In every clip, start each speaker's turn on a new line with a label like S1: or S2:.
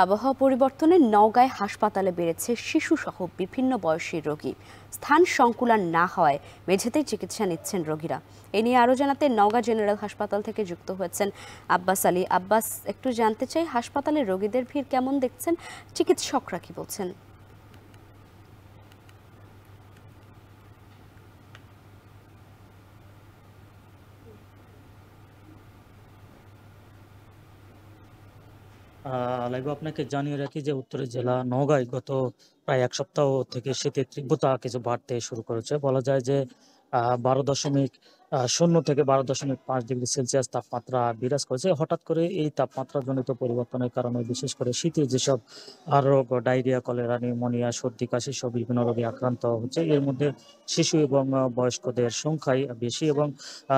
S1: আবহাওয়া পরিবর্তনে নওগাঁয় হাসপাতালে বেড়েছে শিশুসহ বিভিন্ন বয়সী রোগী। স্থান সংকুলান না হওয়ায় মেঝেতেই চিকিৎসা নিচ্ছেন রোগীরা। এ নিয়ে আরও জানাতে নওগাঁ জেনারেল হাসপাতাল থেকে যুক্ত হয়েছেন আব্বাস আলী। আব্বাস, একটু জানতে চাই হাসপাতালে রোগীদের ভিড় কেমন দেখছেন, চিকিৎসকরা কি বলছেন?
S2: লাইভে আপনাকে জানিয়ে রাখি যে উত্তরের জেলা নওগাঁয় গত প্রায় এক সপ্তাহ থেকে শীতের তীব্রতা কিছু বাড়তে শুরু করেছে। বলা যায় যে 12.0 থেকে 12.5 ডিগ্রি সেলসিয়াস তাপমাত্রা বিরাজ করেছে। হঠাৎ করে এই তাপমাত্রাজনিত পরিবর্তনের কারণে বিশেষ করে শীতে যেসব রোগ, ডায়রিয়া, কলেরা, নিউমোনিয়া, সর্দি কাশি সহ বিভিন্ন রোগে আক্রান্ত হচ্ছে, এর মধ্যে শিশু এবং বয়স্কদের সংখ্যাই বেশি এবং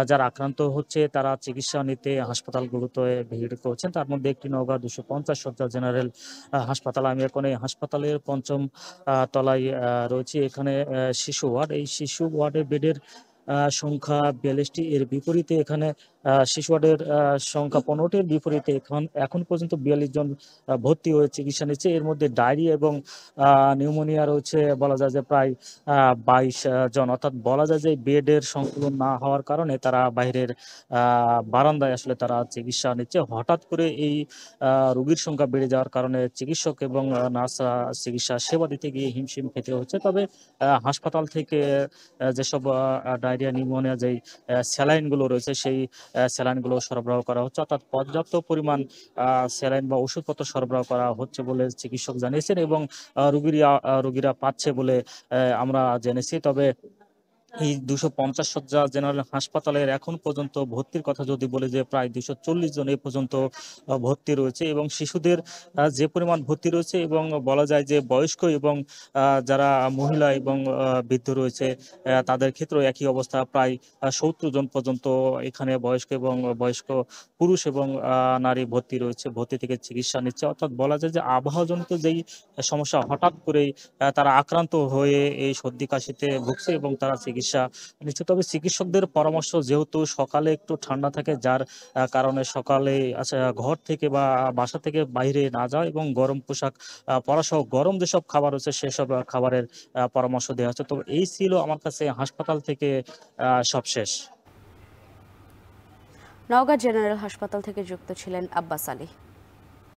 S2: যারা আক্রান্ত হচ্ছে তারা চিকিৎসা নিতে হাসপাতালগুলোতে ভিড় করছেন। তার মধ্যে একটি নওগাঁ 250 শয্যা জেনারেল হাসপাতাল। আমি এখন এই হাসপাতালের পঞ্চম তলায় রয়েছি। এখানে শিশু ওয়ার্ড, এই শিশু ওয়ার্ডের বেডের সংখ্যা 42টি। এর বিপরীতে এখানে শিশু ওয়ার্ডের সংখ্যা 15টির বিপরীতে এখন পর্যন্ত 42 জন ভর্তি হয়ে চিকিৎসা নিচ্ছে। এর মধ্যে ডায়রিয়া এবং নিউমোনিয়া রয়েছে বলা যায় যে প্রায় 22 জন। অর্থাৎ বলা যায় যে বেডের সংকুলন না হওয়ার কারণে তারা বাইরের বারান্দায় আসলে তারা চিকিৎসা নিচ্ছে। হঠাৎ করে এই রোগীর সংখ্যা বেড়ে যাওয়ার কারণে চিকিৎসক এবং নার্সরা চিকিৎসা সেবা দিতে গিয়ে হিমশিম খেতে হচ্ছে। তবে হাসপাতাল থেকে যেসব ডায়রিয়া, নিউমোনিয়া যেই স্যালাইনগুলো রয়েছে সেই স্যালাইনগুলো সরবরাহ করা হচ্ছে। অর্থাৎ পর্যাপ্ত পরিমাণ স্যালাইন বা ওষুধপত্র সরবরাহ করা হচ্ছে বলে চিকিৎসক জানিয়েছেন এবং রোগীরা পাচ্ছে বলে আমরা জেনেছি। তবে এই 250 শয্যা জেনারেল হাসপাতালের এখন পর্যন্ত ভর্তির কথা যদি বলে যে প্রায় 240 জন এ পর্যন্ত ভর্তি রয়েছে এবং শিশুদের যে পরিমাণ ভর্তি রয়েছে এবং বলা যায় যে বয়স্ক এবং যারা মহিলা এবং বৃদ্ধ রয়েছে তাদের ক্ষেত্রেও একই অবস্থা। প্রায় 70 জন পর্যন্ত এখানে বয়স্ক পুরুষ এবং নারী ভর্তি রয়েছে, ভর্তি থেকে চিকিৎসা নিচ্ছে। অর্থাৎ বলা যায় যে আবহাওয়াজনিত যেই সমস্যা, হঠাৎ করেই তারা আক্রান্ত হয়ে এই সর্দি কাশিতে ভুগছে এবং তারা চিকিৎসা নিচ্ছে। তবে চিকিৎসকদের পরামর্শ, যেহেতু সকালে একটু ঠান্ডা থাকে, যার কারণে সকালে ঘর থেকে বা বাসা থেকে বাইরে না যাওয়া এবং গরম পোশাক পরা সহ গরম যেসব খাবার রয়েছে সেসব খাবারের পরামর্শ দেওয়া হচ্ছে। তো এই ছিল আমার কাছে হাসপাতাল থেকে সবশেষ।
S1: নওগাঁ জেনারেল হাসপাতাল থেকে যুক্ত ছিলেন আব্বাস আলী।